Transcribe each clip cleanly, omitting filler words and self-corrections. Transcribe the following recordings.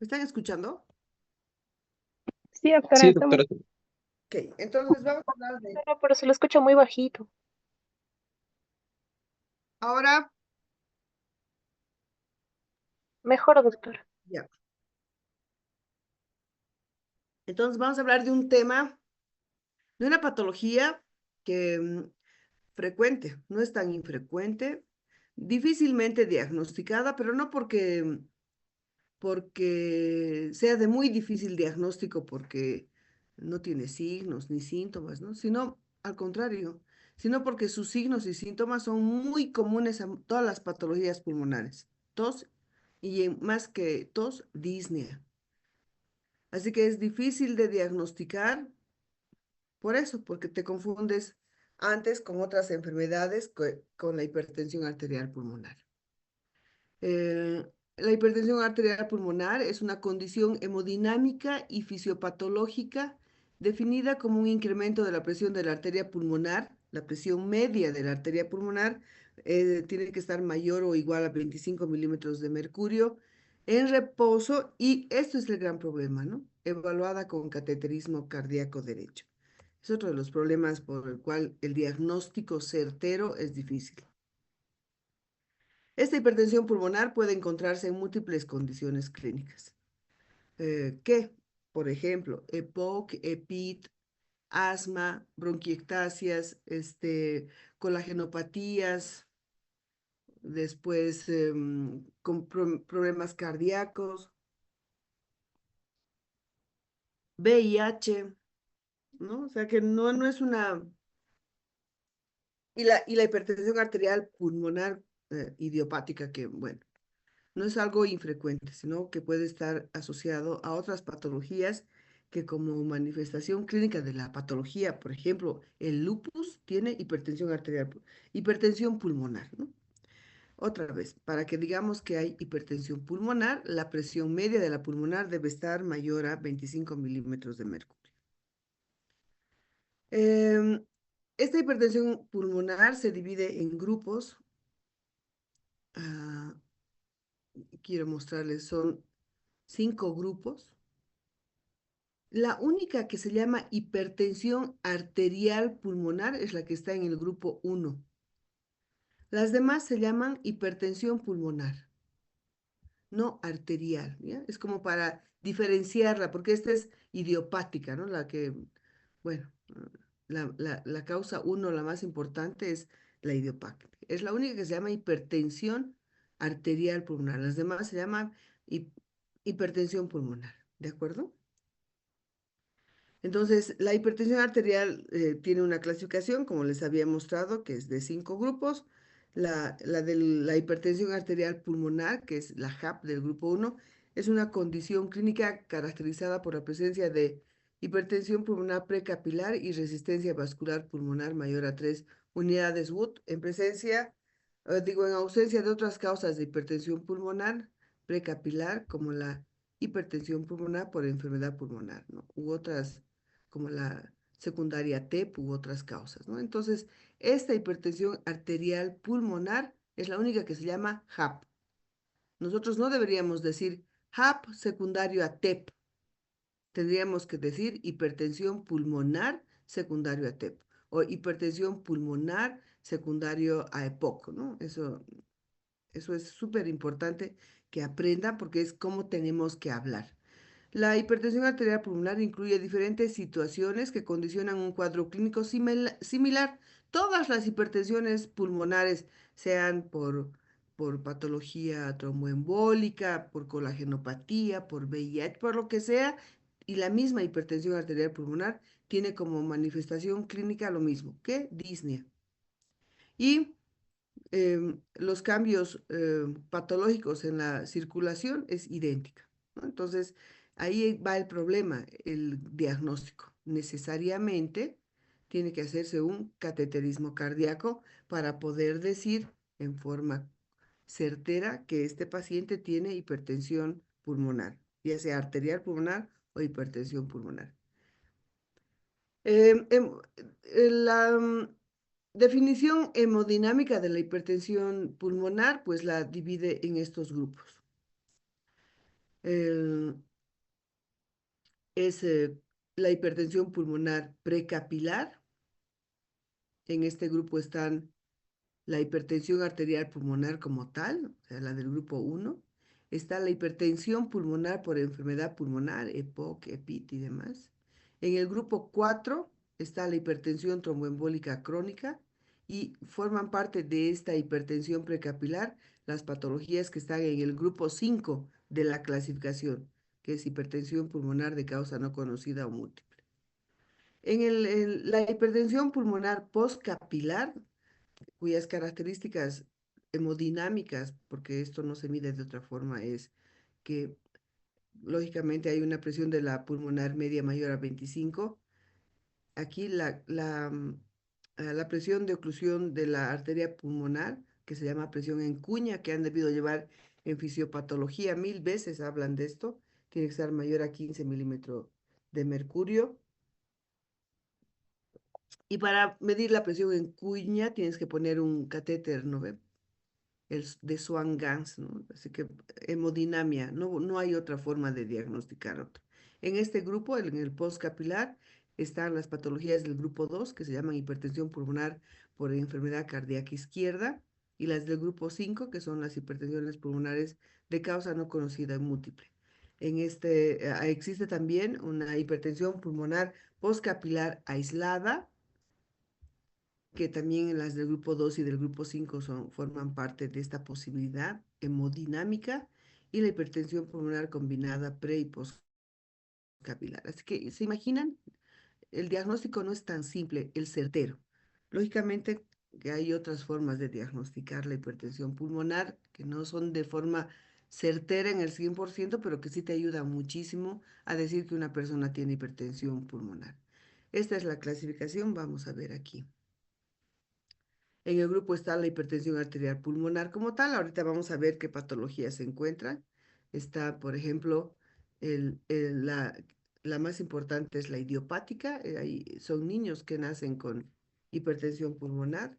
¿Me están escuchando? Sí, doctora, Sí, estamos, doctora. Ok, entonces vamos a hablar de... pero se lo escucha muy bajito. Ahora, Mejor, doctora. ya. Entonces vamos a hablar de un tema, de una patología que frecuente, no es tan infrecuente, difícilmente diagnosticada, pero no porque sea de muy difícil diagnóstico, porque no tiene signos ni síntomas, ¿no? Sino al contrario, sino porque sus signos y síntomas son muy comunes a todas las patologías pulmonares. Tos y más que tos, disnea. Así que es difícil de diagnosticar por eso, porque te confundes antes con otras enfermedades, con la hipertensión arterial pulmonar. Eh, la hipertensión arterial pulmonar es una condición hemodinámica y fisiopatológica definida como un incremento de la presión de la arteria pulmonar. La presión media de la arteria pulmonar tiene que estar mayor o igual a 25 milímetros de mercurio en reposo, y esto es el gran problema, ¿no? Evaluada con cateterismo cardíaco derecho. Es otro de los problemas por el cual el diagnóstico certero es difícil. Esta hipertensión pulmonar puede encontrarse en múltiples condiciones clínicas, que, por ejemplo, EPOC, EPIT, asma, bronquiectasias, colagenopatías, después con problemas cardíacos, VIH, ¿no? O sea que no es una... Y la hipertensión arterial pulmonar idiopática, que, bueno, no es algo infrecuente, sino que puede estar asociado a otras patologías que, como manifestación clínica de la patología, por ejemplo, el lupus tiene hipertensión arterial, hipertensión pulmonar, ¿no? Otra vez, para que digamos que hay hipertensión pulmonar, la presión media de la pulmonar debe estar mayor a 25 milímetros de mercurio. Em, Esta hipertensión pulmonar se divide en grupos. ah, Quiero mostrarles, son 5 grupos. La única que se llama hipertensión arterial pulmonar es la que está en el grupo 1. Las demás se llaman hipertensión pulmonar, no arterial, ¿ya? Es como para diferenciarla, porque esta es idiopática, ¿no? La que, bueno, la causa 1, la más importante, es la idiopática. Es la única que se llama hipertensión arterial pulmonar. Las demás se llaman hipertensión pulmonar, ¿de acuerdo? Entonces, la hipertensión arterial tiene una clasificación, como les había mostrado, que es de 5 grupos. La de la hipertensión arterial pulmonar, que es la HAP del grupo 1, es una condición clínica caracterizada por la presencia de hipertensión pulmonar precapilar y resistencia vascular pulmonar mayor a 3 unidades Wood, en ausencia de otras causas de hipertensión pulmonar precapilar, como la hipertensión pulmonar por enfermedad pulmonar, ¿no? U otras como la secundaria TEP u otras causas, ¿no? Entonces, esta hipertensión arterial pulmonar es la única que se llama HAP. Nosotros no deberíamos decir HAP secundario a TEP, tendríamos que decir hipertensión pulmonar secundario a TEP o hipertensión pulmonar secundario a EPOC, ¿no? Eso es súper importante que aprendan, porque es como tenemos que hablar. La hipertensión arterial pulmonar incluye diferentes situaciones que condicionan un cuadro clínico similar. Todas las hipertensiones pulmonares, sean por patología tromboembólica, por colagenopatía, por VIH, por lo que sea, y la misma hipertensión arterial pulmonar tiene como manifestación clínica lo mismo que disnea. Y los cambios patológicos en la circulación es idéntica, ¿no? Entonces, ahí va el problema, el diagnóstico. Necesariamente tiene que hacerse un cateterismo cardíaco para poder decir en forma certera que este paciente tiene hipertensión pulmonar, ya sea arterial pulmonar o hipertensión pulmonar. La definición hemodinámica de la hipertensión pulmonar, pues la divide en estos grupos. El- es la hipertensión pulmonar precapilar. En este grupo están la hipertensión arterial pulmonar como tal, o sea, la del grupo uno. Está la hipertensión pulmonar por enfermedad pulmonar, EPOC, EPIT y demás. En el grupo 4 está la hipertensión tromboembólica crónica y forman parte de esta hipertensión precapilar las patologías que están en el grupo 5 de la clasificación, que es hipertensión pulmonar de causa no conocida o múltiple. La hipertensión pulmonar postcapilar, cuyas características hemodinámicas, porque esto no se mide de otra forma, es que lógicamente hay una presión de la pulmonar media mayor a 25. Aquí la presión de oclusión de la arteria pulmonar, que se llama presión en cuña, que han debido llevar en fisiopatología, 1000 veces hablan de esto, tiene que ser mayor a 15 milímetros de mercurio. Y para medir la presión en cuña tienes que poner un catéter, ¿no ve? De Swan-Ganz, ¿no? Así que hemodinamia, no hay otra forma de diagnosticar otro. En este grupo, en el postcapilar, están las patologías del grupo 2, que se llaman hipertensión pulmonar por enfermedad cardíaca izquierda, y las del grupo 5, que son las hipertensiones pulmonares de causa no conocida y múltiple. Existe también una hipertensión pulmonar postcapilar aislada, que también las del grupo 2 y del grupo 5 forman parte de esta posibilidad hemodinámica, y la hipertensión pulmonar combinada pre y postcapilar. Así que, ¿se imaginan? El diagnóstico no es tan simple, el certero. Lógicamente que hay otras formas de diagnosticar la hipertensión pulmonar que no son de forma certera en el 100%, pero que sí te ayuda muchísimo a decir que una persona tiene hipertensión pulmonar. Esta es la clasificación, vamos a ver aquí. En el grupo está la hipertensión arterial pulmonar como tal. Ahorita vamos a ver qué patologías se encuentran. Está, por ejemplo, la más importante es la idiopática. Son niños que nacen con hipertensión pulmonar.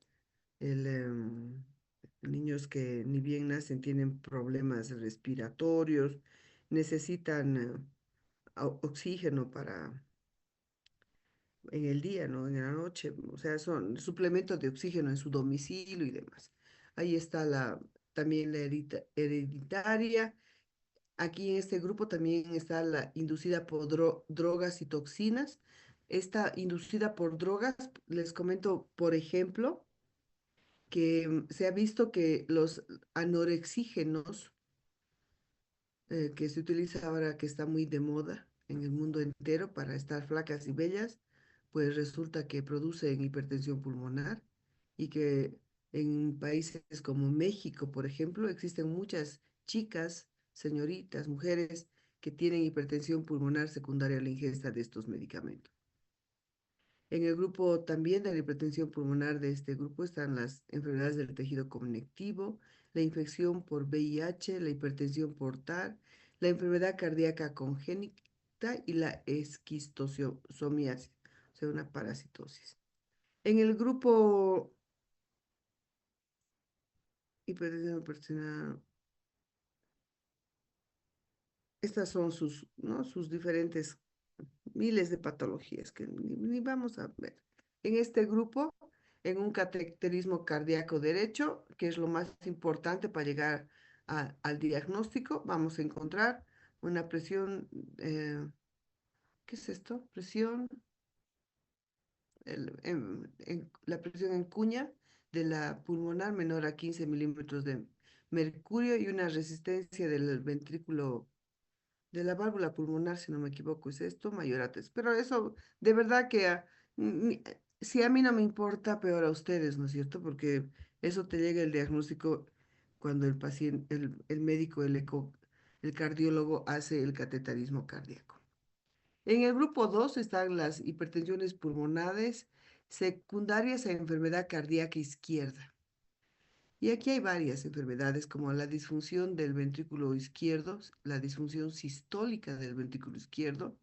El, em, Niños que ni bien nacen tienen problemas respiratorios, necesitan oxígeno en el día, ¿no? En la noche, o sea, son suplementos de oxígeno en su domicilio y demás. Ahí está también la hereditaria. Aquí en este grupo también está la inducida por drogas y toxinas. Esta inducida por drogas, les comento, por ejemplo, que se ha visto que los anorexígenos que se utiliza ahora, que está muy de moda en el mundo entero para estar flacas y bellas, pues resulta que producen hipertensión pulmonar, y que en países como México, por ejemplo, existen muchas chicas, señoritas, mujeres que tienen hipertensión pulmonar secundaria a la ingesta de estos medicamentos. En el grupo también de la hipertensión pulmonar de este grupo están las enfermedades del tejido conectivo, la infección por VIH, la hipertensión por TAR, la enfermedad cardíaca congénita y la esquistosomiasis, o sea, una parasitosis. En el grupo hipertensión personal, estas son ¿no? sus diferentes miles de patologías que ni vamos a ver. En este grupo, en un cateterismo cardíaco derecho, que es lo más importante para llegar al diagnóstico, vamos a encontrar una presión, ¿qué es esto? La presión en cuña de la pulmonar menor a 15 milímetros de mercurio, y una resistencia del ventrículo de la válvula pulmonar, si no me equivoco, es esto, mayor a 3. Pero eso, de verdad que si a mí no me importa, peor a ustedes, ¿no es cierto? Porque eso te llega el diagnóstico cuando el paciente, el médico, el cardiólogo hace el cateterismo cardíaco. En el grupo 2 están las hipertensiones pulmonares secundarias a enfermedad cardíaca izquierda. Y aquí hay varias enfermedades como la disfunción del ventrículo izquierdo, la disfunción sistólica del ventrículo izquierdo,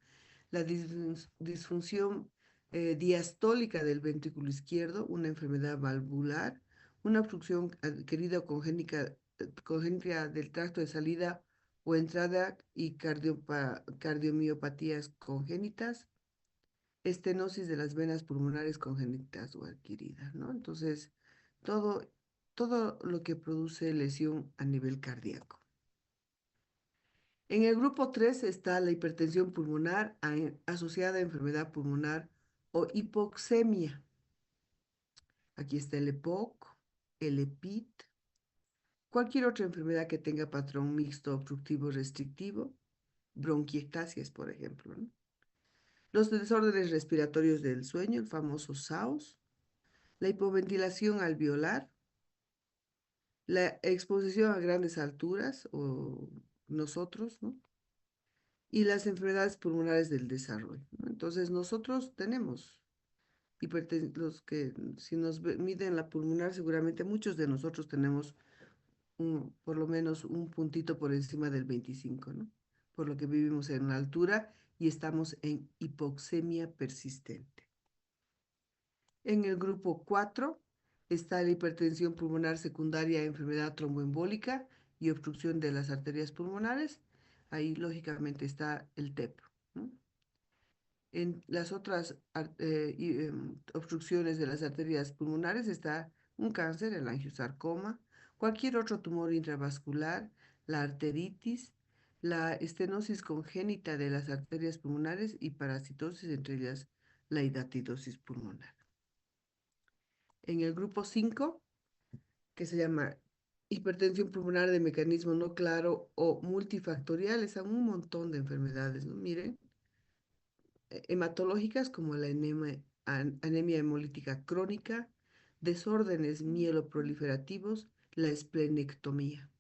la disfunción diastólica del ventrículo izquierdo, una enfermedad valvular, una obstrucción adquirida o congénita del tracto de salida o entrada y cardiomiopatías congénitas, estenosis de las venas pulmonares congénitas o adquiridas, ¿no? Entonces, todo, todo lo que produce lesión a nivel cardíaco. En el grupo 3 está la hipertensión pulmonar asociada a enfermedad pulmonar o hipoxemia. Aquí está el EPOC, el EPIT, cualquier otra enfermedad que tenga patrón mixto obstructivo restrictivo, bronquiectasias, por ejemplo, ¿no? Los desórdenes respiratorios del sueño, el famoso SAOS, la hipoventilación alveolar, la exposición a grandes alturas o nosotros, ¿no? Y las enfermedades pulmonares del desarrollo, ¿no? Entonces nosotros tenemos los que si nos miden la pulmonar, seguramente muchos de nosotros tenemos por lo menos un puntito por encima del 25, ¿no? Por lo que vivimos en la altura y estamos en hipoxemia persistente. En el grupo 4 está la hipertensión pulmonar secundaria a enfermedad tromboembólica y obstrucción de las arterias pulmonares. Ahí, lógicamente, está el TEP, ¿no? En las otras obstrucciones de las arterias pulmonares está un cáncer, el angiosarcoma, cualquier otro tumor intravascular, la arteritis, la estenosis congénita de las arterias pulmonares y parasitosis, entre ellas la hidatidosis pulmonar. En el grupo 5, que se llama hipertensión pulmonar de mecanismo no claro o multifactorial, es un montón de enfermedades, ¿no? Miren, hematológicas como la anemia hemolítica crónica, desórdenes mieloproliferativos, la esplenectomía.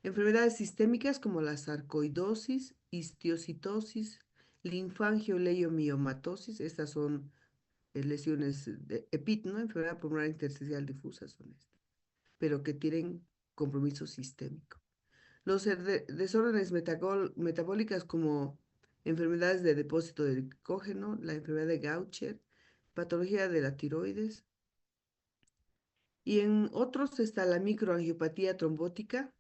Enfermedades sistémicas como la sarcoidosis, histiocitosis, linfangioleiomyomatosis, estas son lesiones de EPIT, ¿no? Enfermedad pulmonar intersticial difusa son estas, pero que tienen compromiso sistémico. Los desórdenes metabólicas como enfermedades de depósito de glicógeno, la enfermedad de Gaucher, patología de la tiroides. Y en otros está la microangiopatía trombótica,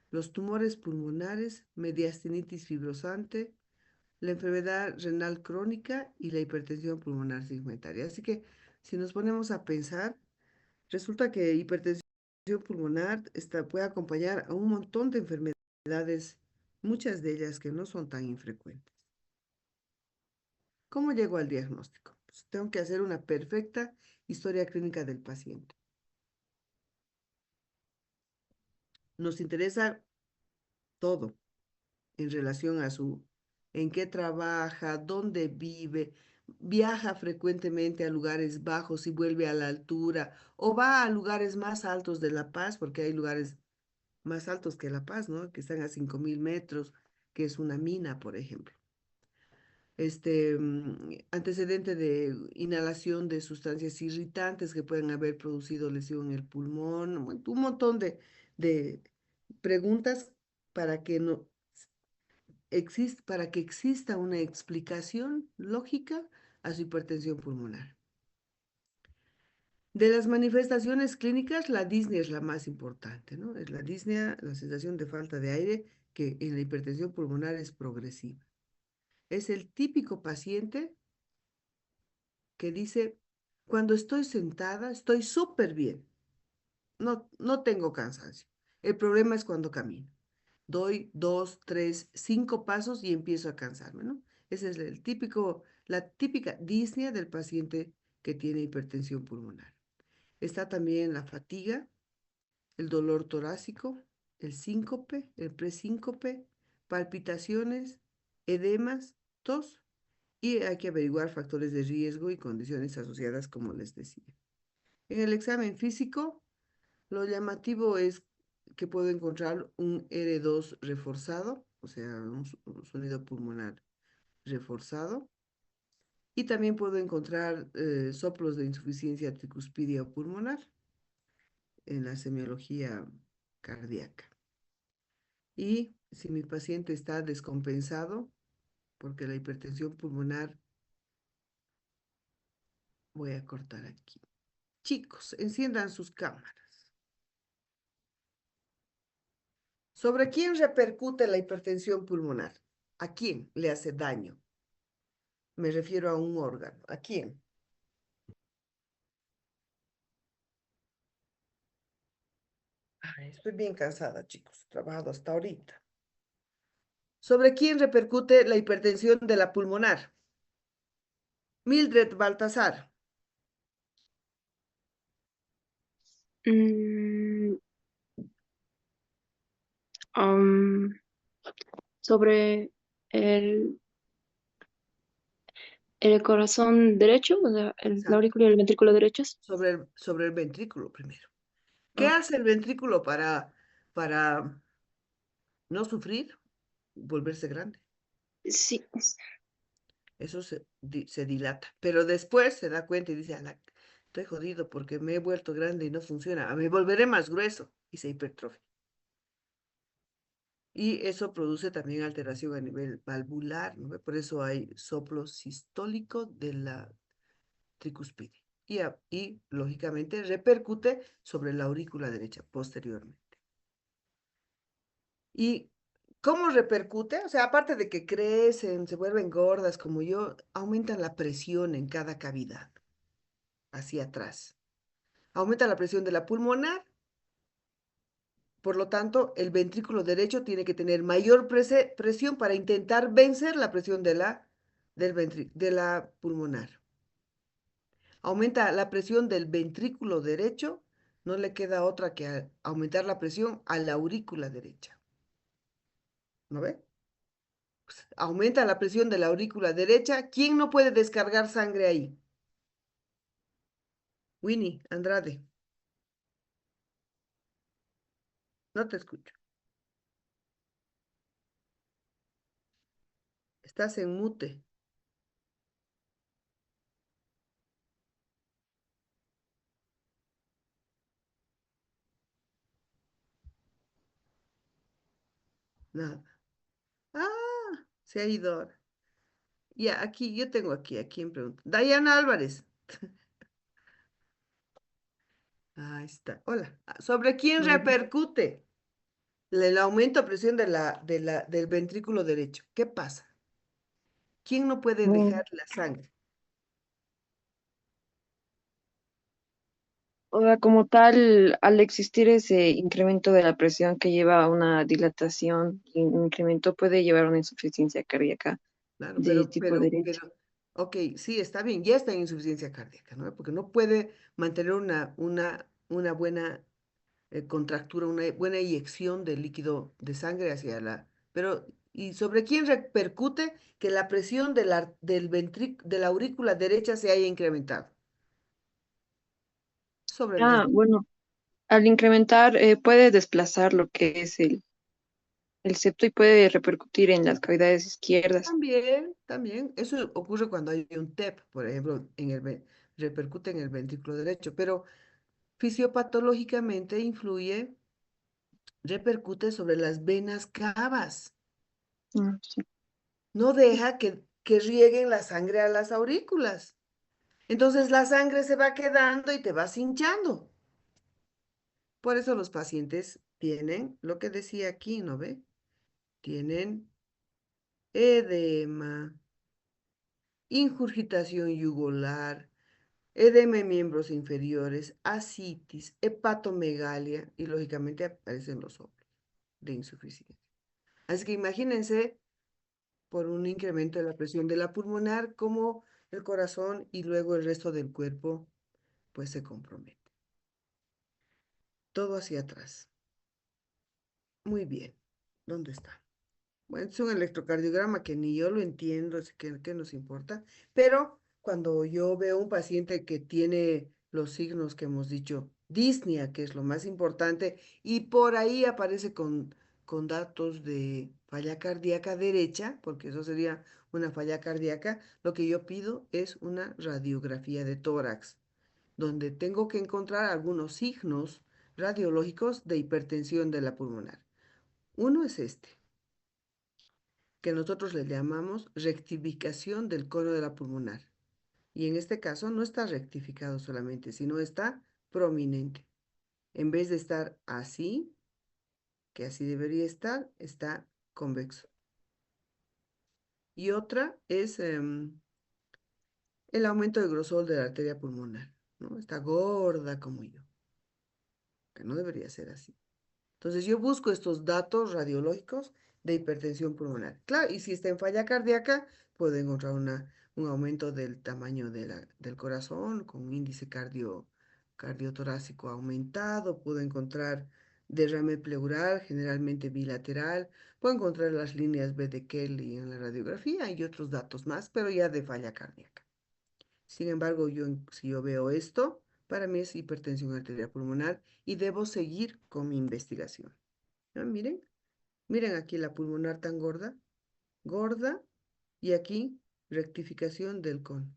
los tumores pulmonares, mediastinitis fibrosante, la enfermedad renal crónica y la hipertensión pulmonar segmentaria. Así que si nos ponemos a pensar, resulta que hipertensión pulmonar puede acompañar a un montón de enfermedades, muchas de ellas que no son tan infrecuentes. ¿Cómo llego al diagnóstico? Pues tengo que hacer una perfecta historia clínica del paciente. Nos interesa todo en relación a en qué trabaja, dónde vive, viaja frecuentemente a lugares bajos y vuelve a la altura, o va a lugares más altos de La Paz, porque hay lugares más altos que La Paz, ¿no? Que están a 5.000 metros, que es una mina, por ejemplo. Antecedente de inhalación de sustancias irritantes que pueden haber producido lesión en el pulmón, un montón de preguntas para que no para que exista una explicación lógica a su hipertensión pulmonar. De las manifestaciones clínicas, la disnea es la más importante, ¿no? Es la disnea, la sensación de falta de aire, que en la hipertensión pulmonar es progresiva. Es el típico paciente que dice, cuando estoy sentada, estoy súper bien, no tengo cansancio. El problema es cuando camino. Doy 2, 3, 5 pasos y empiezo a cansarme, ¿no? Esa es la típica disnea del paciente que tiene hipertensión pulmonar. Está también la fatiga, el dolor torácico, el síncope, el presíncope, palpitaciones, edemas, tos, y hay que averiguar factores de riesgo y condiciones asociadas, como les decía. En el examen físico, lo llamativo es que puedo encontrar un R2 reforzado, o sea, un sonido pulmonar reforzado, y también puedo encontrar soplos de insuficiencia tricuspidia o pulmonar en la semiología cardíaca. Y si mi paciente está descompensado, porque la hipertensión pulmonar, voy a cortar aquí. Chicos, enciendan sus cámaras. ¿Sobre quién repercute la hipertensión pulmonar? ¿A quién le hace daño? Me refiero a un órgano. ¿A quién? Ay, estoy bien cansada, chicos. He trabajado hasta ahorita. ¿Sobre quién repercute la hipertensión de la pulmonar? Mildred Baltasar. Mm, am, sobre el, el corazón derecho, o sea, la Exacto. aurícula y el ventrículo derechos. Sobre el ventrículo primero. ¿Qué Ah, hace el ventrículo para no sufrir? Volverse grande. sí. Eso se dilata. Pero después se da cuenta y dice, "Ala, estoy jodido porque me he vuelto grande y no funciona. Me volveré más grueso y se hipertrofia. Y eso produce también alteración a nivel valvular, ¿no ve? Por eso hay soplo sistólico de la tricuspide. Y lógicamente repercute sobre la aurícula derecha posteriormente. ¿Y cómo repercute? O sea, aparte de que crecen, se vuelven gordas como yo, aumentan la presión en cada cavidad, hacia atrás. Aumenta la presión de la pulmonar, por lo tanto, el ventrículo derecho tiene que tener mayor presión para intentar vencer la presión de la pulmonar. Aumenta la presión del ventrículo derecho, no le queda otra que aumentar la presión a la aurícula derecha. ¿No ve? Pues, aumenta la presión de la aurícula derecha. ¿Quién no puede descargar sangre ahí? Winnie Andrade, no te escucho. Estás en mute. Nada. Ah, se ha ido ahora. Ya, aquí, yo tengo aquí, ¿a quién pregunto? Dayana Álvarez. Ahí está. Hola. ¿Sobre quién repercute el aumento de presión del ventrículo derecho? ¿Qué pasa? ¿Quién no puede Mm, dejar la sangre? O sea, como tal, al existir ese incremento de la presión que lleva a una dilatación, y un incremento puede llevar a una insuficiencia cardíaca Claro, de tipo derecho. ok, sí, está bien, ya está en insuficiencia cardíaca, ¿no? Porque no puede mantener una buena contractura, una buena eyección de líquido de sangre hacia Pero, ¿y sobre quién repercute que la presión de la aurícula derecha se haya incrementado? Sobre las... Ah, bueno, al incrementar puede desplazar lo que es el septo y puede repercutir en las cavidades izquierdas. También, eso ocurre cuando hay un TEP, por ejemplo, repercute en el ventrículo derecho, pero fisiopatológicamente repercute sobre las venas cavas. Ah, sí. No deja que rieguen la sangre a las aurículas. Entonces la sangre se va quedando y te vas hinchando. Por eso los pacientes tienen lo que decía aquí, ¿no ve? Tienen edema, ingurgitación yugular, edema en miembros inferiores, ascitis, hepatomegalia y lógicamente aparecen los soplos de insuficiencia. Así que imagínense por un incremento de la presión de la pulmonar como el corazón y luego el resto del cuerpo pues se compromete. Todo hacia atrás. Muy bien. ¿Dónde está? Bueno, es un electrocardiograma que ni yo lo entiendo, así que ¿qué nos importa? Pero cuando yo veo un paciente que tiene los signos que hemos dicho, disnea, que es lo más importante, y por ahí aparece con datos de falla cardíaca derecha, porque eso sería una falla cardíaca, lo que yo pido es una radiografía de tórax, donde tengo que encontrar algunos signos radiológicos de hipertensión de la pulmonar. Uno es este que nosotros le llamamos rectificación del cono de la pulmonar. Y en este caso no está rectificado solamente, sino está prominente. En vez de estar así, que así debería estar, está convexo. Y otra es el aumento del grosor de la arteria pulmonar, ¿no? Está gorda como yo, que no debería ser así. Entonces yo busco estos datos radiológicos de hipertensión pulmonar. Claro, y si está en falla cardíaca, puedo encontrar un aumento del tamaño del corazón con un índice cardiotorácico aumentado, puedo encontrar derrame pleural, generalmente bilateral, puedo encontrar las líneas B de Kelly en la radiografía y otros datos más, pero ya de falla cardíaca. Sin embargo, si yo veo esto, para mí es hipertensión arterial pulmonar y debo seguir con mi investigación. ¿No? Miren, miren aquí la pulmonar tan gorda, gorda, y aquí rectificación del con.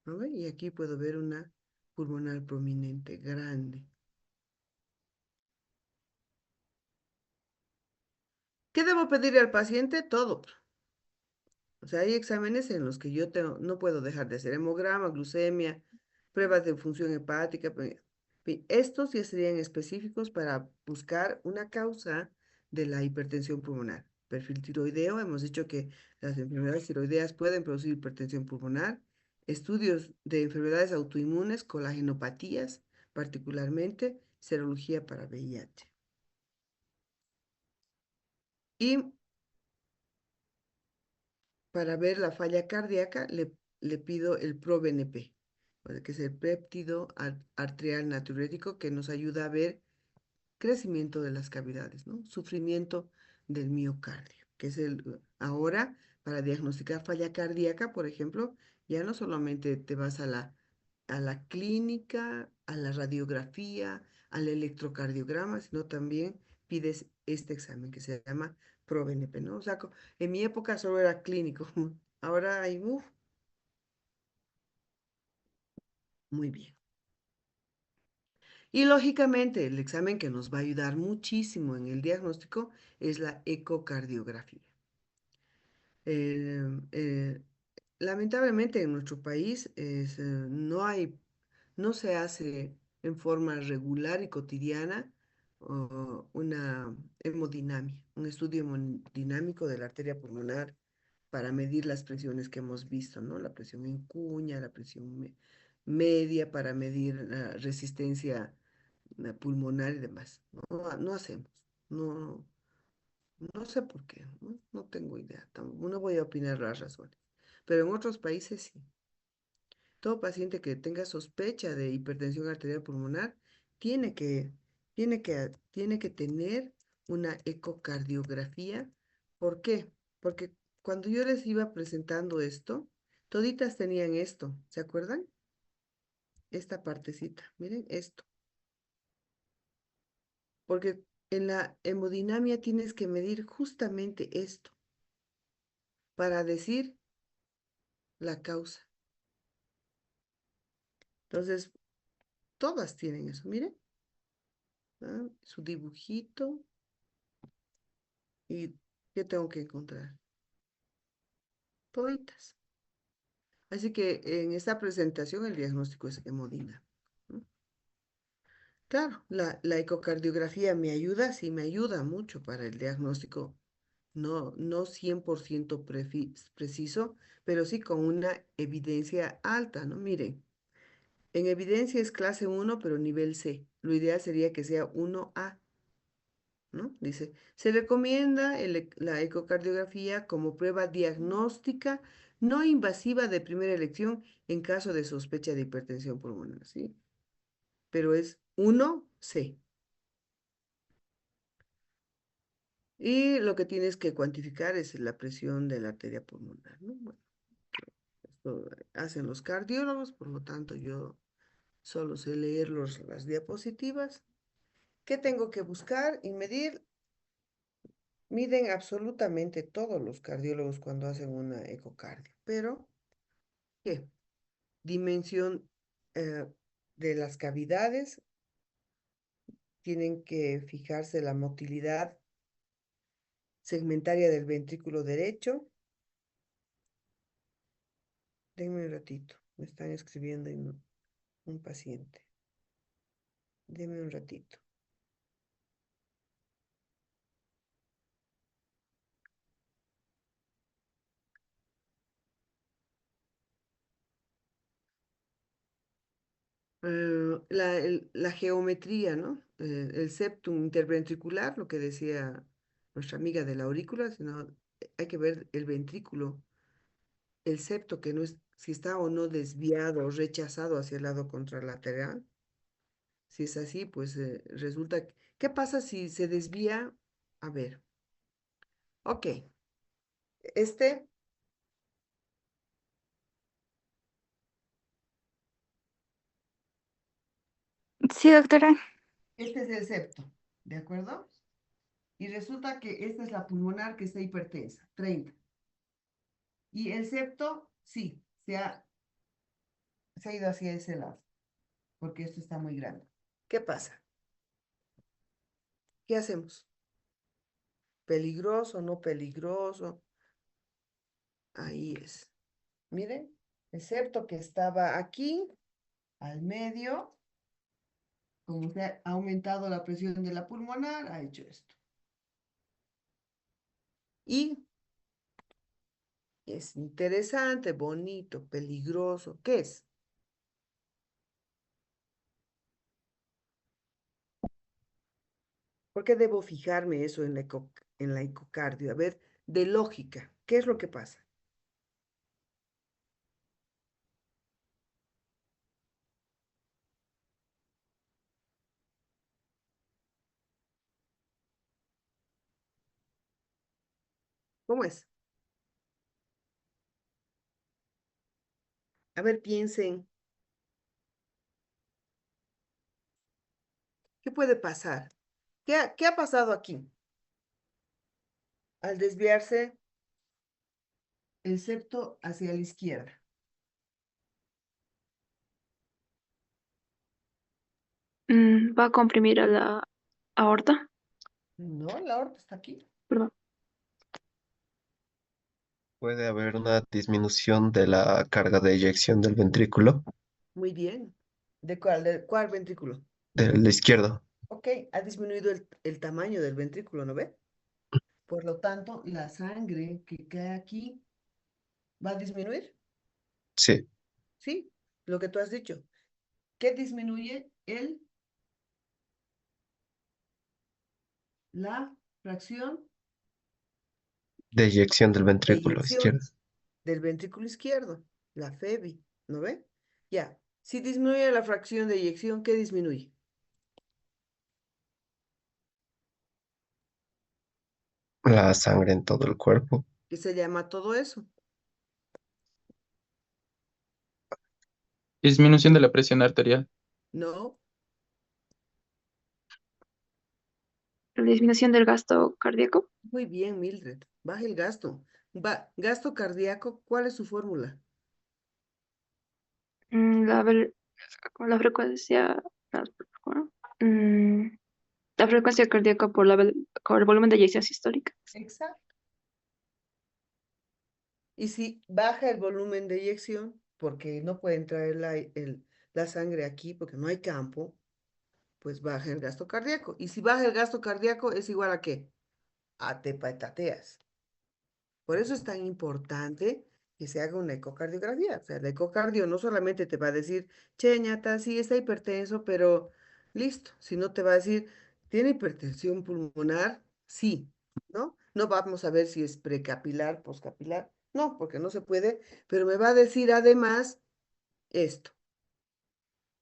¿No ve? Y aquí puedo ver una pulmonar prominente, grande. ¿Qué debo pedirle al paciente? Todo. O sea, hay exámenes en los que yo no puedo dejar de hacer hemograma, glucemia, pruebas de función hepática. Estos ya serían específicos para buscar una causa de la hipertensión pulmonar. Perfil tiroideo, hemos dicho que las enfermedades tiroideas pueden producir hipertensión pulmonar. Estudios de enfermedades autoinmunes, colagenopatías, particularmente serología para VIH. Y para ver la falla cardíaca, le pido el ProBNP, que es el péptido arterial natriurético que nos ayuda a ver crecimiento de las cavidades, ¿no? Sufrimiento del miocardio, que es ahora para diagnosticar falla cardíaca, por ejemplo, ya no solamente te vas a la clínica, a la radiografía, al electrocardiograma, sino también pides este examen que se llama ProBNP, ¿no? O sea, en mi época solo era clínico, ahora hay, muy bien. Y lógicamente el examen que nos va a ayudar muchísimo en el diagnóstico es la ecocardiografía. Eh, eh, Lamentablemente en nuestro país no se hace en forma regular y cotidiana una hemodinamia, un estudio hemodinámico de la arteria pulmonar para medir las presiones que hemos visto, ¿no? La presión en cuña, la presión media para medir la resistencia pulmonar y demás. No, no hacemos, no, no sé por qué, no, no tengo idea, no voy a opinar las razones, pero en otros países sí. Todo paciente que tenga sospecha de hipertensión arterial pulmonar tiene que, tiene que tener una ecocardiografía. ¿Por qué? Porque cuando yo les iba presentando esto, toditas tenían esto, ¿se acuerdan? Esta partecita, miren esto. Porque en la hemodinamia tienes que medir justamente esto para decir la causa. Entonces, todas tienen eso, miren, ¿ah? Su dibujito y ¿qué tengo que encontrar? Toditas. Así que en esta presentación el diagnóstico es hemodina, ¿no? Claro, la ecocardiografía me ayuda, sí me ayuda mucho para el diagnóstico, no 100% preciso, pero sí con una evidencia alta, ¿no? Miren, en evidencia es clase 1, pero nivel C. Lo ideal sería que sea 1A, ¿no? Dice, se recomienda la ecocardiografía como prueba diagnóstica no invasiva de primera elección en caso de sospecha de hipertensión pulmonar, ¿sí? Pero es 1C. Y lo que tienes que cuantificar es la presión de la arteria pulmonar, ¿no? Bueno, esto hacen los cardiólogos, por lo tanto yo solo sé leer las diapositivas. ¿Qué tengo que buscar y medir? Miden absolutamente todos los cardiólogos cuando hacen una ecocardio, pero ¿qué? Dimensión eh, de las cavidades, tienen que fijarse la motilidad segmentaria del ventrículo derecho. Denme un ratito, me están escribiendo un paciente. Denme un ratito. la geometría, ¿no? El septum interventricular, lo que decía nuestra amiga de la aurícula, sino hay que ver el ventrículo, el septo, que no es, si está o no desviado o rechazado hacia el lado contralateral. Si es así, pues resulta, ¿qué pasa si se desvía? A ver, ok, este, Sí, doctora. este es el septo, ¿de acuerdo? Y resulta que esta es la pulmonar que está hipertensa, 30. Y el septo, sí, se ha ido hacia ese lado, porque esto está muy grande. ¿Qué pasa? ¿Qué hacemos? ¿Peligroso, no peligroso? Ahí es. Miren, el septo que estaba aquí, al medio, como se ha aumentado la presión de la pulmonar, ha hecho esto. Y es interesante, bonito, peligroso. ¿Qué es? ¿Por qué debo fijarme eso en en la ecocardio? A ver, de lógica, ¿qué es lo que pasa? ¿Cómo es? A ver, piensen, ¿qué puede pasar? ¿Qué ha pasado aquí? Al desviarse el septo hacia la izquierda. Va a comprimir a la aorta. No, la aorta está aquí. Perdón. Puede haber una disminución de la carga de eyección del ventrículo Muy bien. ¿De cuál? ¿De cuál ventrículo? del izquierdo. Ok, ha disminuido el tamaño del ventrículo, ¿no ve? Por lo tanto, la sangre que cae aquí va a disminuir. Sí, Sí, lo que tú has dicho. ¿Qué disminuye? La fracción de eyección del de ventrículo izquierdo. eyección del ventrículo izquierdo, la FEBI, ¿no ve? Ya, si disminuye la fracción de eyección, ¿qué disminuye? La sangre en todo el cuerpo. ¿Qué se llama todo eso? Disminución de la presión arterial. No, La disminución del gasto cardíaco. muy bien, Mildred. Baja el gasto. Gasto cardíaco, ¿cuál es su fórmula? Mm, La, vel- la frecuencia. la- ¿cómo? Mm, la frecuencia cardíaca por el volumen de eyección sistólica. Exacto. Y si baja el volumen de eyección, porque no puede entrar la sangre aquí porque no hay campo, pues baja el gasto cardíaco. Y si baja el gasto cardíaco, ¿es igual a qué? A te petateas. Por eso es tan importante que se haga una ecocardiografía. O sea, el ecocardio no solamente te va a decir, che, ñata, sí está hipertenso, pero listo. Sino te va a decir, ¿tiene hipertensión pulmonar? Sí, ¿no? No vamos a ver si es precapilar, poscapilar. No, porque no se puede, pero me va a decir además esto.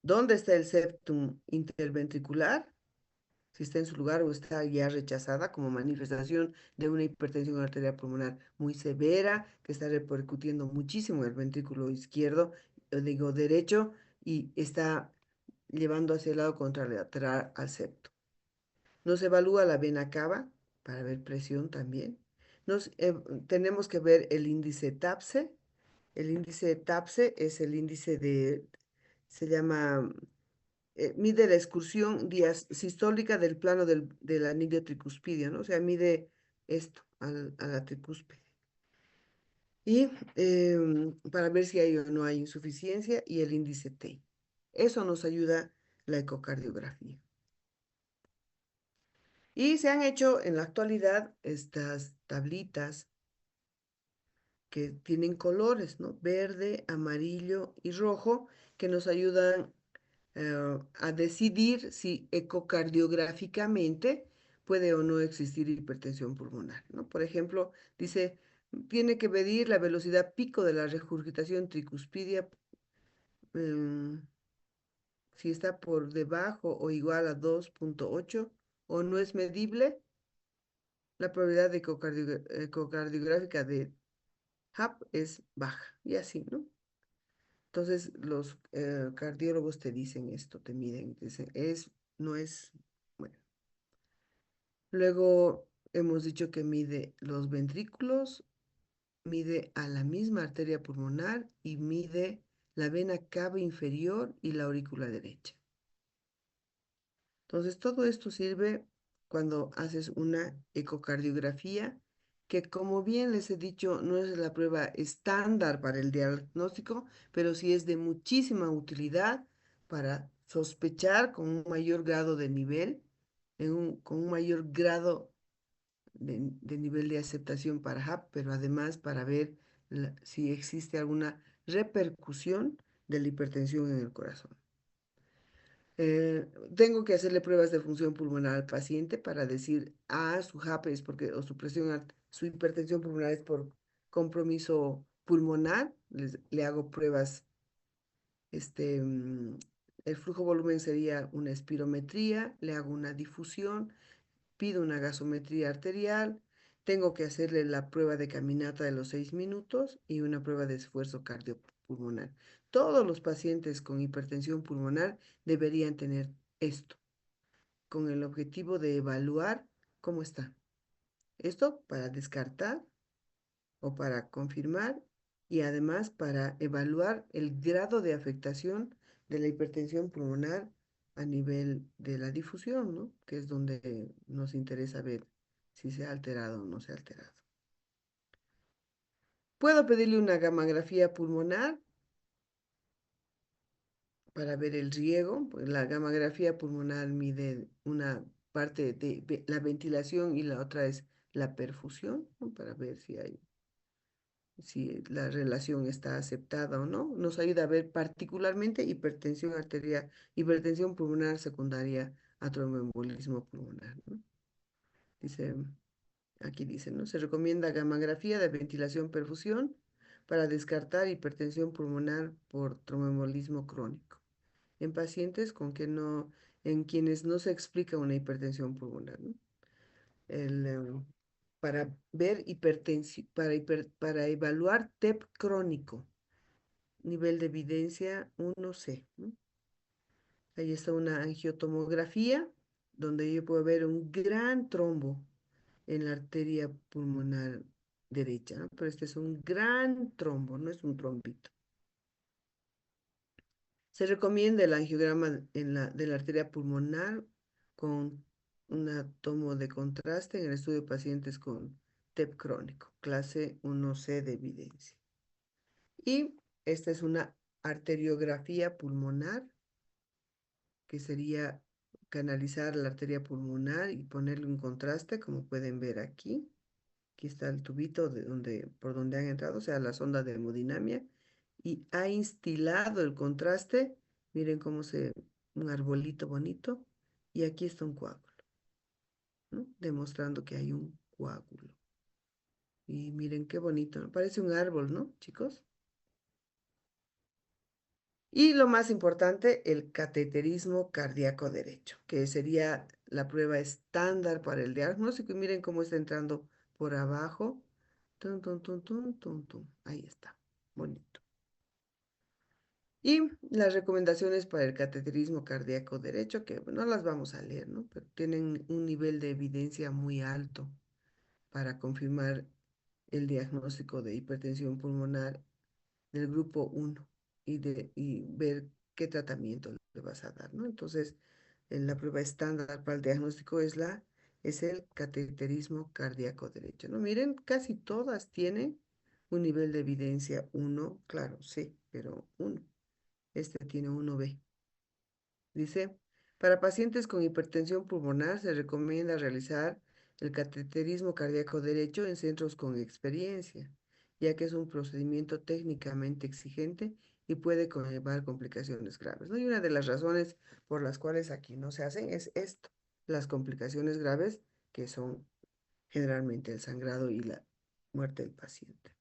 ¿Dónde está el septum interventricular? Si está en su lugar o está ya rechazada como manifestación de una hipertensión arterial pulmonar muy severa que está repercutiendo muchísimo en el ventrículo izquierdo, digo derecho, y está llevando hacia el lado contralateral al septo. Nos evalúa la vena cava para ver presión también. Tenemos que ver el índice TAPSE. El índice TAPSE es el índice se llama mide la excursión sistólica del plano del anillo tricuspidio, ¿no? O sea, mide esto a la tricúspide. Y para ver si hay o no hay insuficiencia y el índice T. Eso nos ayuda la ecocardiografía. Y se han hecho en la actualidad estas tablitas que tienen colores, ¿no? Verde, amarillo y rojo, que nos ayudan a decidir si ecocardiográficamente puede o no existir hipertensión pulmonar, ¿no? Por ejemplo, dice, tiene que medir la velocidad pico de la regurgitación tricuspidia, si está por debajo o igual a 2.8 o no es medible, la probabilidad de ecocardiográfica de HAP es baja, y así, ¿no? Entonces, los cardiólogos te dicen esto, te miden, dicen, no es, bueno. Luego hemos dicho que mide los ventrículos, mide a la misma arteria pulmonar y mide la vena cava inferior y la aurícula derecha. Entonces, todo esto sirve cuando haces una ecocardiografía, que como bien les he dicho, no es la prueba estándar para el diagnóstico, pero sí es de muchísima utilidad para sospechar con un mayor grado de nivel, con un mayor grado de nivel de aceptación para HAP, pero además para ver si existe alguna repercusión de la hipertensión en el corazón. Tengo que hacerle pruebas de función pulmonar al paciente para decir, su HAP es porque, o su su hipertensión pulmonar es por compromiso pulmonar. Le hago pruebas, el flujo volumen sería una espirometría, le hago una difusión, pido una gasometría arterial, tengo que hacerle la prueba de caminata de los 6 minutos y una prueba de esfuerzo cardiopulmonar. Todos los pacientes con hipertensión pulmonar deberían tener esto, con el objetivo de evaluar cómo está. Esto para descartar o para confirmar y además para evaluar el grado de afectación de la hipertensión pulmonar a nivel de la difusión, ¿no? Que es donde nos interesa ver si se ha alterado o no se ha alterado. Puedo pedirle una gammagrafía pulmonar para ver el riego. Pues la gammagrafía pulmonar mide una parte de la ventilación y la otra es la perfusión, ¿no? Para ver si la relación está aceptada o no. Nos ayuda a ver particularmente hipertensión arterial, hipertensión pulmonar secundaria a tromboembolismo pulmonar, ¿no? Dice, aquí dice, ¿no? Se recomienda gammagrafía de ventilación-perfusión para descartar hipertensión pulmonar por tromboembolismo crónico en pacientes en quienes no se explica una hipertensión pulmonar, ¿no? Para ver hipertensión, para evaluar TEP crónico, nivel de evidencia 1C, ¿no? Ahí está una angiotomografía, donde yo puedo ver un gran trombo en la arteria pulmonar derecha, ¿no? Pero este es un gran trombo, no es un trombito. Se recomienda el angiograma de la arteria pulmonar con una tomo de contraste en el estudio de pacientes con TEP crónico, clase 1C de evidencia. Y esta es una arteriografía pulmonar, que sería canalizar la arteria pulmonar y ponerle un contraste, como pueden ver aquí. Aquí está el tubito por donde han entrado, o sea, la sonda de hemodinamia, y ha instilado el contraste. Miren un arbolito bonito, y aquí está un coágulo, ¿no? Demostrando que hay un coágulo. Y miren qué bonito, ¿no? Parece un árbol, ¿no, chicos? Y lo más importante, el cateterismo cardíaco derecho, que sería la prueba estándar para el diagnóstico. Y miren cómo está entrando por abajo. Tum, tum, tum, tum, tum, tum. Ahí está, bonito. Y las recomendaciones para el cateterismo cardíaco derecho, que no las vamos a leer, ¿no? Pero tienen un nivel de evidencia muy alto para confirmar el diagnóstico de hipertensión pulmonar del grupo 1 y ver qué tratamiento le vas a dar, ¿no? Entonces, la prueba estándar para el diagnóstico es el cateterismo cardíaco derecho, ¿no? Miren, casi todas tienen un nivel de evidencia 1, claro, sí, pero 1. Este tiene 1B. Dice, para pacientes con hipertensión pulmonar se recomienda realizar el cateterismo cardíaco derecho en centros con experiencia, ya que es un procedimiento técnicamente exigente y puede conllevar complicaciones graves, ¿no? Y una de las razones por las cuales aquí no se hacen es esto, las complicaciones graves que son generalmente el sangrado y la muerte del paciente.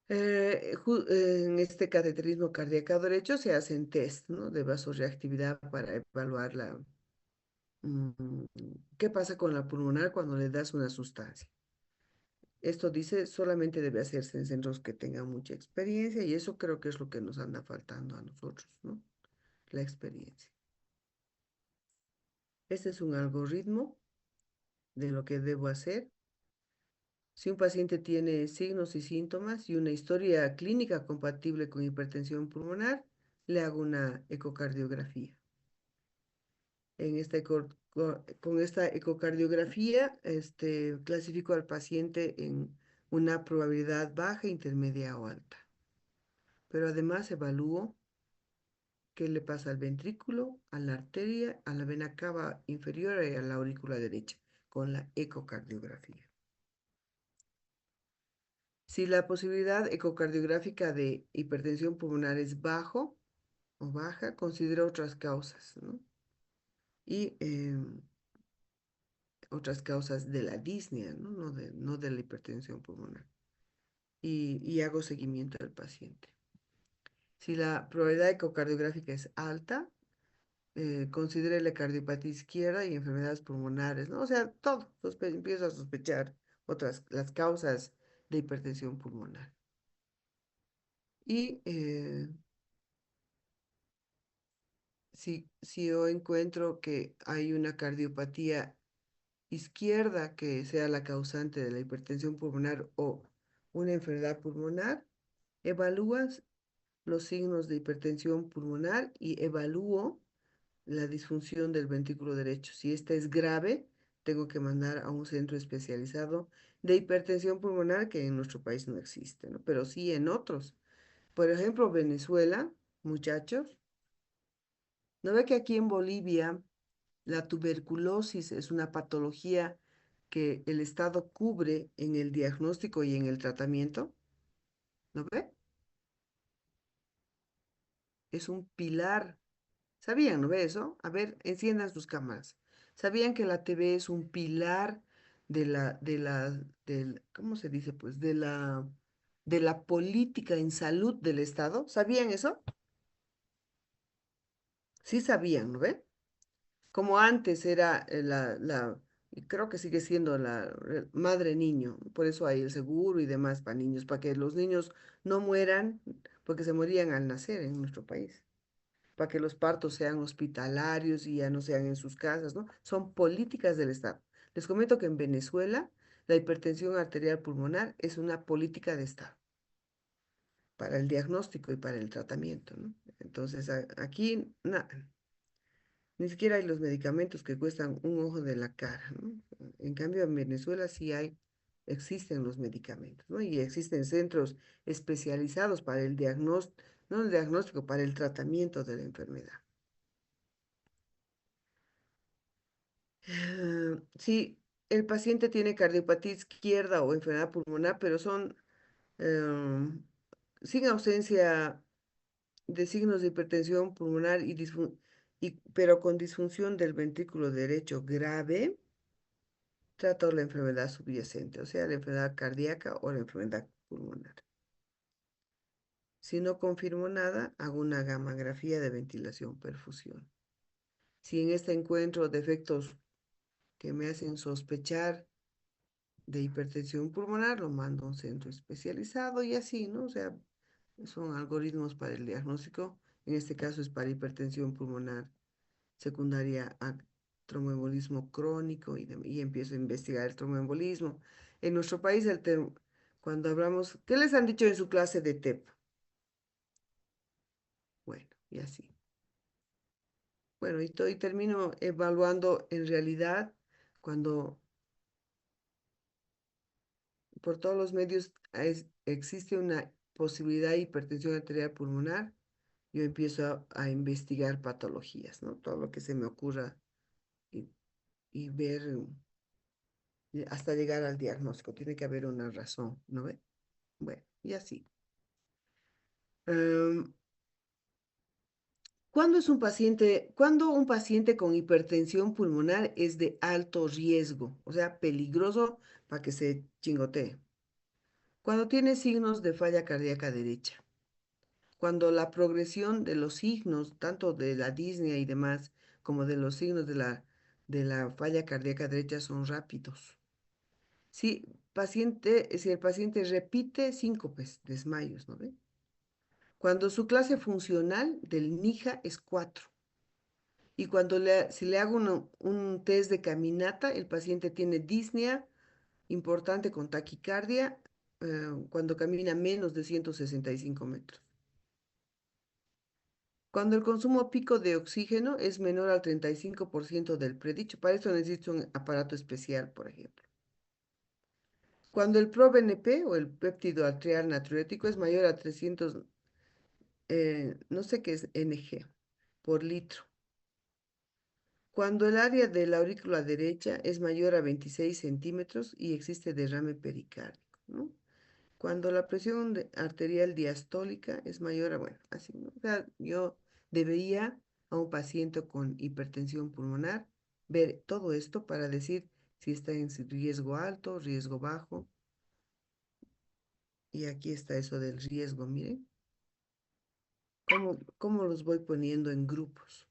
En este cateterismo cardíaco derecho se hacen test, ¿no?, de vasorreactividad para evaluar qué pasa con la pulmonar cuando le das una sustancia. Esto dice solamente debe hacerse en centros que tengan mucha experiencia y eso creo que es lo que nos anda faltando a nosotros, ¿no? La experiencia. Este es un algoritmo de lo que debo hacer. Si un paciente tiene signos y síntomas y una historia clínica compatible con hipertensión pulmonar, le hago una ecocardiografía. Con esta ecocardiografía, clasifico al paciente en una probabilidad baja, intermedia o alta. Pero además evalúo qué le pasa al ventrículo, a la arteria, a la vena cava inferior y a la aurícula derecha con la ecocardiografía. Si la posibilidad ecocardiográfica de hipertensión pulmonar es bajo o baja, considero otras causas, ¿no? Y otras causas de la disnea, ¿no? No de la hipertensión pulmonar. Y hago seguimiento del paciente. Si la probabilidad ecocardiográfica es alta, considere la cardiopatía izquierda y enfermedades pulmonares, ¿no? O sea, todo. Empiezo a sospechar las causas de hipertensión pulmonar. Y si yo encuentro que hay una cardiopatía izquierda que sea la causante de la hipertensión pulmonar o una enfermedad pulmonar, evalúas los signos de hipertensión pulmonar y evalúo la disfunción del ventrículo derecho. Si esta es grave, tengo que mandar a un centro especializado de hipertensión pulmonar que en nuestro país no existe, ¿no? Pero sí en otros. Por ejemplo, Venezuela, muchachos, ¿no ve que aquí en Bolivia la tuberculosis es una patología que el Estado cubre en el diagnóstico y en el tratamiento? ¿No ve? Es un pilar. ¿Sabían, no ve eso? A ver, enciendan sus cámaras. ¿Sabían que la TB es un pilar ¿cómo se dice? Pues de la política en salud del Estado. ¿Sabían eso? Sí sabían, ¿no ve? Como antes era y creo que sigue siendo la madre niño, por eso hay el seguro y demás para niños, para que los niños no mueran, porque se morían al nacer en nuestro país, para que los partos sean hospitalarios y ya no sean en sus casas, ¿no? Son políticas del Estado. Les comento que en Venezuela la hipertensión arterial pulmonar es una política de Estado para el diagnóstico y para el tratamiento, ¿no? Entonces, aquí, nada. Ni siquiera hay los medicamentos que cuestan un ojo de la cara, ¿no? En cambio, en Venezuela sí existen los medicamentos, ¿no? Y existen centros especializados para el diagnóstico, no el diagnóstico, para el tratamiento de la enfermedad. Si el paciente tiene cardiopatía izquierda o enfermedad pulmonar, pero son sin ausencia de signos de hipertensión pulmonar pero con disfunción del ventrículo derecho grave, trato la enfermedad subyacente, o sea, la enfermedad cardíaca o la enfermedad pulmonar. Si no confirmo nada, hago una gammagrafía de ventilación-perfusión. Si en este encuentro defectos que me hacen sospechar de hipertensión pulmonar, lo mando a un centro especializado y así, ¿no? O sea, son algoritmos para el diagnóstico. En este caso es para hipertensión pulmonar secundaria a tromboembolismo crónico y empiezo a investigar el tromboembolismo. En nuestro país, cuando hablamos, ¿qué les han dicho en su clase de TEP? Bueno, y así. Bueno, y termino evaluando en realidad cuando por todos los medios existe una posibilidad de hipertensión arterial pulmonar, yo empiezo a investigar patologías, ¿no? Todo lo que se me ocurra y, y ver hasta llegar al diagnóstico. Tiene que haber una razón, ¿no ve? Bueno, y así. Em, cuando un paciente con hipertensión pulmonar es de alto riesgo, o sea, peligroso para que se chingotee? Cuando tiene signos de falla cardíaca derecha, cuando la progresión de los signos, tanto de la disnea y demás, como de los signos de la falla cardíaca derecha son rápidos. Si el paciente repite síncopes, desmayos, ¿no ve? Cuando su clase funcional del NIJA es 4. Y si le hago un test de caminata, el paciente tiene disnea importante con taquicardia cuando camina menos de 165 metros. Cuando el consumo pico de oxígeno es menor al 35% del predicho, para eso necesito un aparato especial, por ejemplo. Cuando el ProBNP o el péptido arterial natriurético es mayor a 300, no sé qué es NG, por litro. Cuando el área de la aurícula derecha es mayor a 26 centímetros y existe derrame pericárdico, ¿no? Cuando la presión arterial diastólica es mayor a, bueno, así, ¿no? O sea, yo debería a un paciente con hipertensión pulmonar ver todo esto para decir si está en riesgo alto, riesgo bajo. Y aquí está eso del riesgo, miren, cómo los voy poniendo en grupos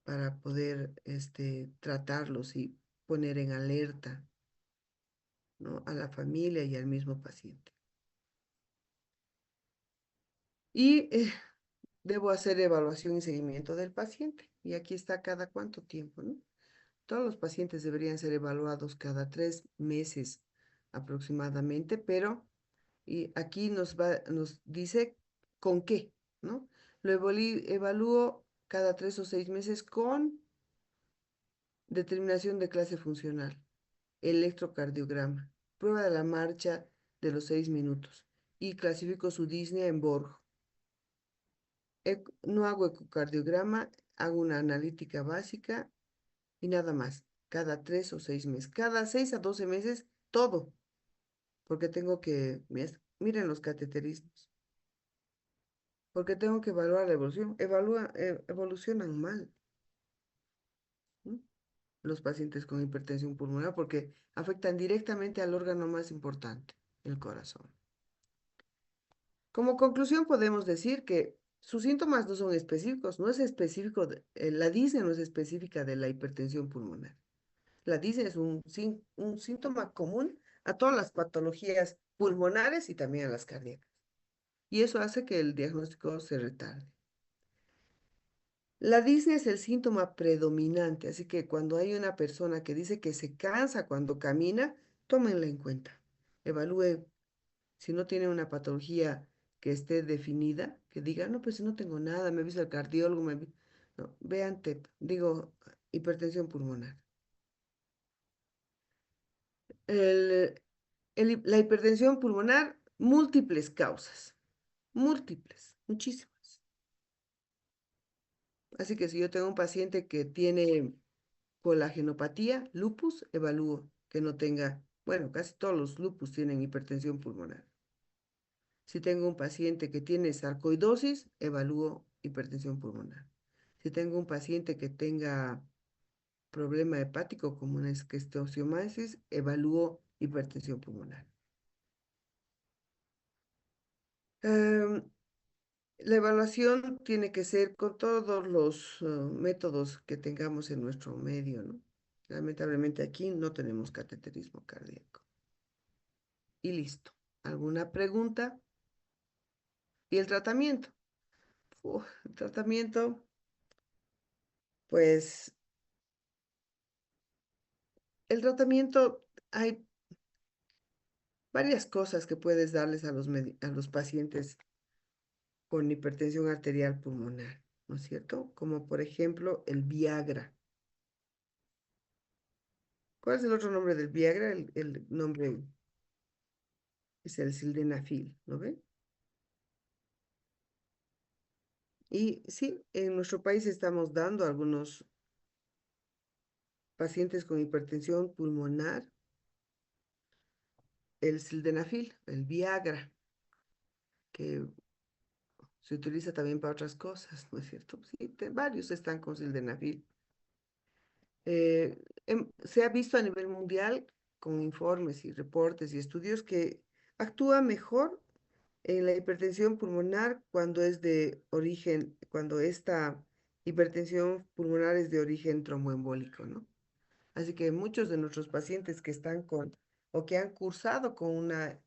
para poder tratarlos y poner en alerta, ¿no?, a la familia y al mismo paciente. Y debo hacer evaluación y seguimiento del paciente. Y aquí está cada cuánto tiempo, ¿no? Todos los pacientes deberían ser evaluados cada 3 meses aproximadamente, pero y aquí nos dice con qué, ¿no? Lo evalúo cada 3 o 6 meses con determinación de clase funcional, electrocardiograma, prueba de la marcha de los 6 minutos y clasifico su disnea en Borg. No hago ecocardiograma, hago una analítica básica y nada más, cada 3 o 6 meses. Cada 6 a 12 meses, todo, porque tengo que, miren los cateterismos, porque tengo que evaluar la evolución. Evolucionan mal, ¿no?, los pacientes con hipertensión pulmonar porque afectan directamente al órgano más importante, el corazón. Como conclusión podemos decir que sus síntomas no son específicos, no es específico, la disnea no es específica de la hipertensión pulmonar. La disnea es un síntoma común a todas las patologías pulmonares y también a las cardíacas. Y eso hace que el diagnóstico se retarde. La disnea es el síntoma predominante, así que cuando hay una persona que dice que se cansa cuando camina, tómenla en cuenta. Evalúe si no tiene una patología que esté definida, que diga, no, pues no tengo nada, me he visto al cardiólogo, no, vean hipertensión pulmonar. La hipertensión pulmonar, múltiples causas, múltiples, muchísimas. Así que si yo tengo un paciente que tiene colagenopatía, lupus, evalúo que no tenga, bueno, casi todos los lupus tienen hipertensión pulmonar. Si tengo un paciente que tiene sarcoidosis, evalúo hipertensión pulmonar. Si tengo un paciente que tenga problema hepático como una esquistosomiasis, evalúo hipertensión pulmonar. Em, la evaluación tiene que ser con todos los métodos que tengamos en nuestro medio, ¿no? Lamentablemente aquí no tenemos cateterismo cardíaco. Y listo. ¿Alguna pregunta? ¿Y el tratamiento? El tratamiento, pues, hay varias cosas que puedes darles a los pacientes con hipertensión arterial pulmonar, ¿no es cierto? Como por ejemplo el Viagra. ¿Cuál es el otro nombre del Viagra? El nombre es el sildenafil, ¿no ven? Y sí, en nuestro país estamos dando a algunos pacientes con hipertensión pulmonar el sildenafil, el Viagra, que se utiliza también para otras cosas, ¿no es cierto? Sí, varios están con sildenafil. Se ha visto a nivel mundial con informes y reportes y estudios que actúa mejor en la hipertensión pulmonar cuando es de origen, cuando esta hipertensión pulmonar es de origen tromboembólico, ¿no? Así que muchos de nuestros pacientes que están con o que han cursado con una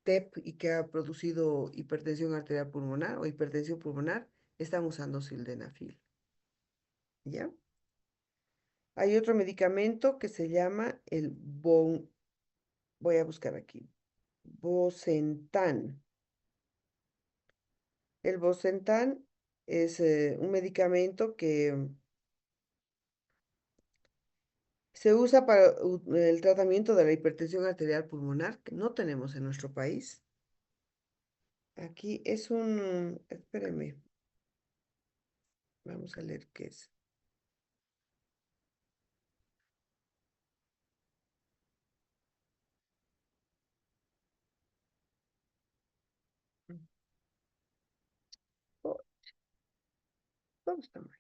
TEP y que ha producido hipertensión arterial pulmonar o hipertensión pulmonar están usando sildenafil, ¿ya? Hay otro medicamento que se llama voy a buscar aquí, Bosentan. El Bosentan es un medicamento que se usa para el tratamiento de la hipertensión arterial pulmonar, que no tenemos en nuestro país. Aquí es espéreme, vamos a leer qué es. Oh, todo está mal.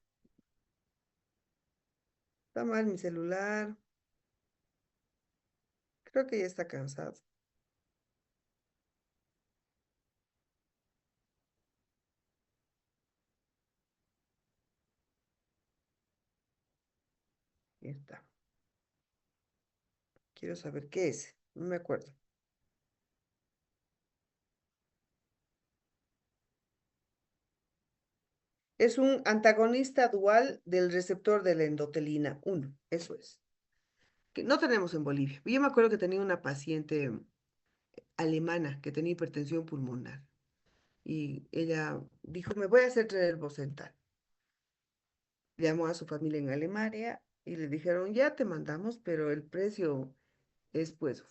Está mal mi celular. Creo que ya está cansado. Ahí está. Quiero saber qué es. No me acuerdo. Es un antagonista dual del receptor de la endotelina 1. Eso es. Que no tenemos en Bolivia. Yo me acuerdo que tenía una paciente alemana que tenía hipertensión pulmonar. Y ella dijo, me voy a hacer traer Bosentan. Llamó a su familia en Alemania y le dijeron, ya te mandamos, pero el precio es pues,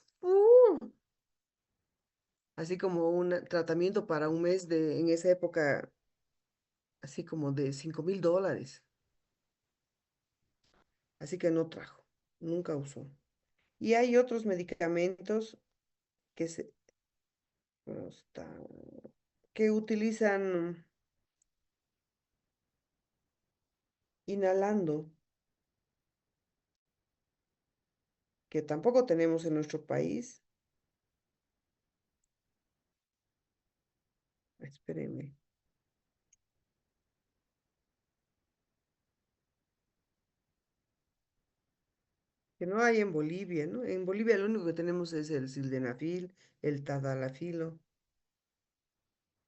así como un tratamiento para un mes en esa época, así como de $5,000. Así que no trajo, nunca usó. Y hay otros medicamentos que no que utilizan inhalando, que tampoco tenemos en nuestro país. Espérenme. Que no hay en Bolivia, ¿no? En Bolivia lo único que tenemos es el sildenafil, el tadalafilo,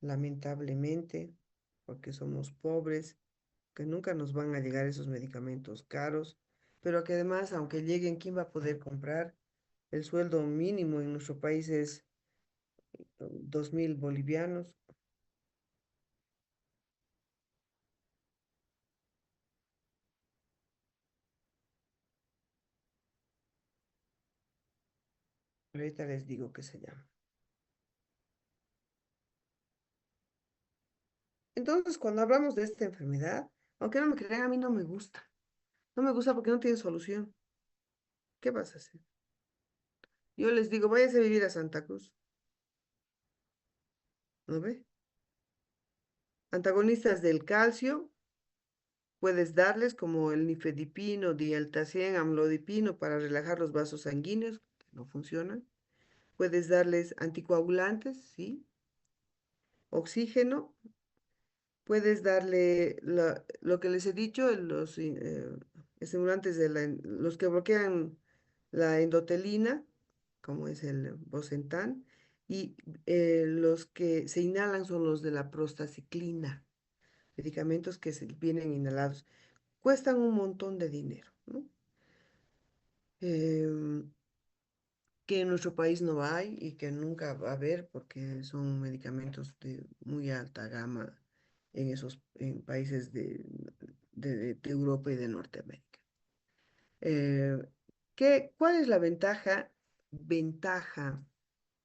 lamentablemente, porque somos pobres, que nunca nos van a llegar esos medicamentos caros, pero que además, aunque lleguen, ¿quién va a poder comprar? El sueldo mínimo en nuestro país es 2,000 bolivianos. Ahorita les digo qué se llama. Entonces, cuando hablamos de esta enfermedad, aunque no me crean, a mí no me gusta. No me gusta porque no tiene solución. ¿Qué vas a hacer? Yo les digo, váyase a vivir a Santa Cruz. ¿No ve? Antagonistas del calcio, puedes darles como el nifedipino, dialtacien, amlodipino para relajar los vasos sanguíneos, que no funcionan. Puedes darles anticoagulantes, ¿sí? Oxígeno. Puedes darle lo que les he dicho, los estimulantes los que bloquean la endotelina, como es el Bosentan, y los que se inhalan son los de la prostaciclina, medicamentos que vienen inhalados. Cuestan un montón de dinero, ¿no? Em, que en nuestro país no hay y que nunca va a haber porque son medicamentos de muy alta gama en esos en países de Europa y de Norteamérica. Eh, ¿Cuál es la ventaja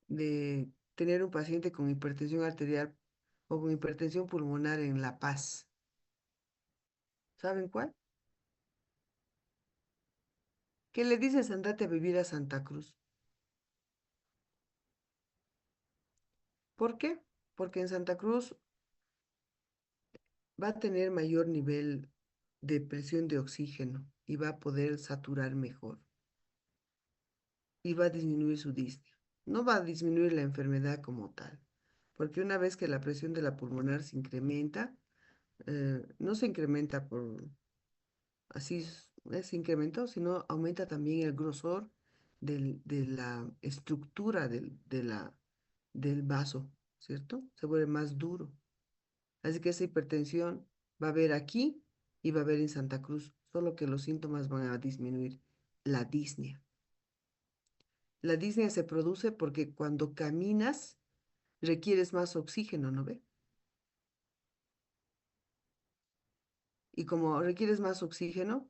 de tener un paciente con hipertensión arterial o con hipertensión pulmonar en La Paz? ¿Saben cuál? ¿Qué le dices andate a vivir a Santa Cruz? ¿Por qué? porque en Santa Cruz va a tener mayor nivel de presión de oxígeno y va a poder saturar mejor y va a disminuir su disnea. No va a disminuir la enfermedad como tal, porque una vez que la presión de la pulmonar se incrementa, no se incrementa por así se incrementó, sino aumenta también el grosor de la estructura del vaso, ¿cierto? Se vuelve más duro. Así que esa hipertensión va a haber aquí y va a haber en Santa Cruz, solo que los síntomas van a disminuir. La disnea. La disnea se produce porque cuando caminas requieres más oxígeno, ¿no ve? Y como requieres más oxígeno,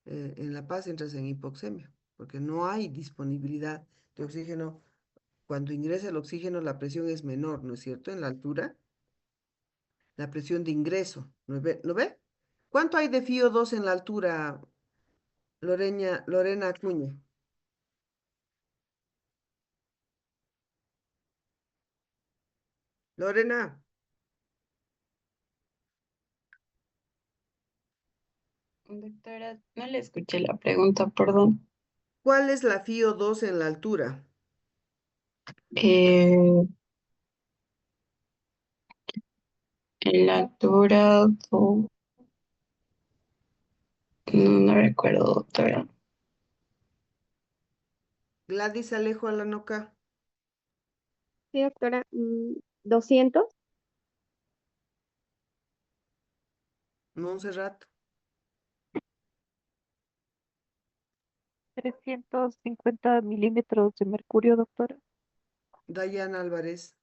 en La Paz entras en hipoxemia, porque no hay disponibilidad de oxígeno. Cuando ingresa el oxígeno, la presión es menor, ¿no es cierto? En la altura, la presión de ingreso, ¿no ve? ¿No ve? ¿Cuánto hay de FiO 2 en la altura, Lorena Acuña? Lorena, Doctora, no le escuché la pregunta, perdón. ¿cuál es la FiO 2 en la altura? Eh, en la altura, no recuerdo, doctora. Gladys Alejo Alanoca, Sí, doctora. 200. Montserrat, $350 milímetros de mercurio, doctora. Dayana Álvarez,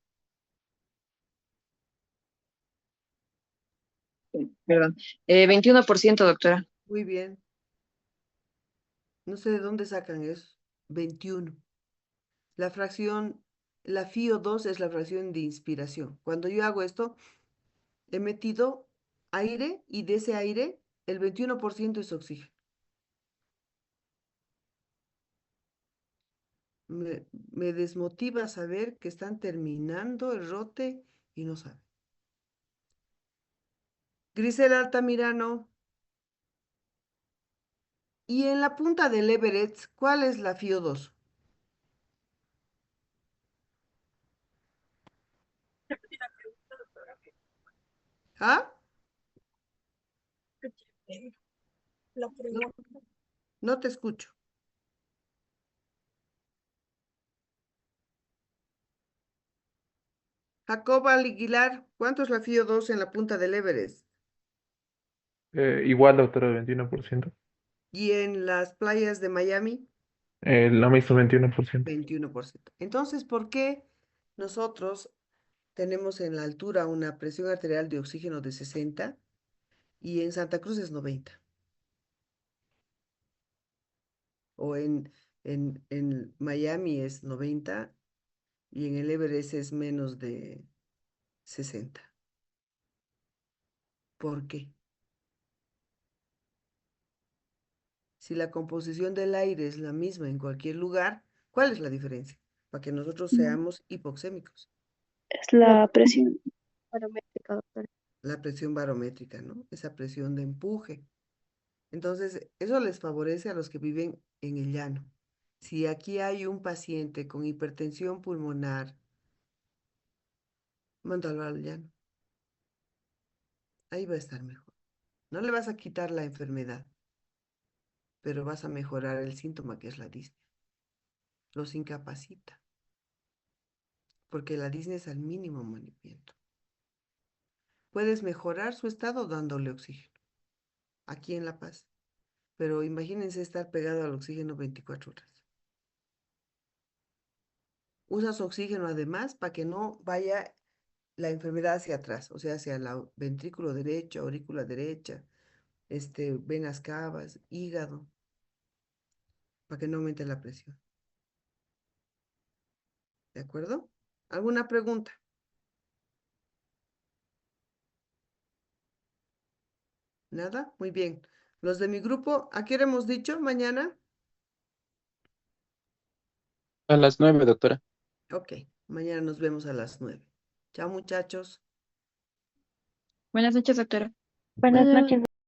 Perdón. 21%, doctora. muy bien. No sé de dónde sacan eso. 21. La fracción, la FiO 2 es la fracción de inspiración. Cuando yo hago esto, he metido aire y de ese aire el 21% es oxígeno. Me desmotiva saber que están terminando el rote y no saben. Grisela Altamirano. Y en la punta del Everett, ¿cuál es la FiO 2? ¿Ah? No, no te escucho. Jacoba Aguilar, ¿cuánto es la FiO 2 en la punta del Everest? Igual, doctora, 21%. Y en las playas de Miami, La misma 21%. 21%. Entonces, ¿por qué nosotros tenemos en la altura una presión arterial de oxígeno de 60 y en Santa Cruz es 90? O en Miami es 90 y en el Everest es menos de 60. ¿Por qué? Si la composición del aire es la misma en cualquier lugar, ¿cuál es la diferencia? Para que nosotros seamos hipoxémicos. Es la presión. Barométrica, doctora. La presión barométrica, ¿no? Esa presión de empuje. Entonces, eso les favorece a los que viven en el llano. Si aquí hay un paciente con hipertensión pulmonar, mándalo al llano. Ahí va a estar mejor. No le vas a quitar la enfermedad, pero vas a mejorar el síntoma que es la disnea. Los incapacita, porque la disnea es al mínimo movimiento. Puedes mejorar su estado dándole oxígeno, aquí en La Paz. Pero imagínense estar pegado al oxígeno 24 horas. Usas oxígeno además para que no vaya la enfermedad hacia atrás, o sea, hacia el ventrículo derecho, aurícula derecha, venas cavas, hígado, para que no aumente la presión. ¿De acuerdo? ¿Alguna pregunta? ¿Nada? Muy bien. Los de mi grupo, ¿a qué hora hemos dicho? ¿Mañana? A las 9, doctora. Ok, mañana nos vemos a las 9. Chao, muchachos. Buenas noches, doctora. Buenas Adiós. noches.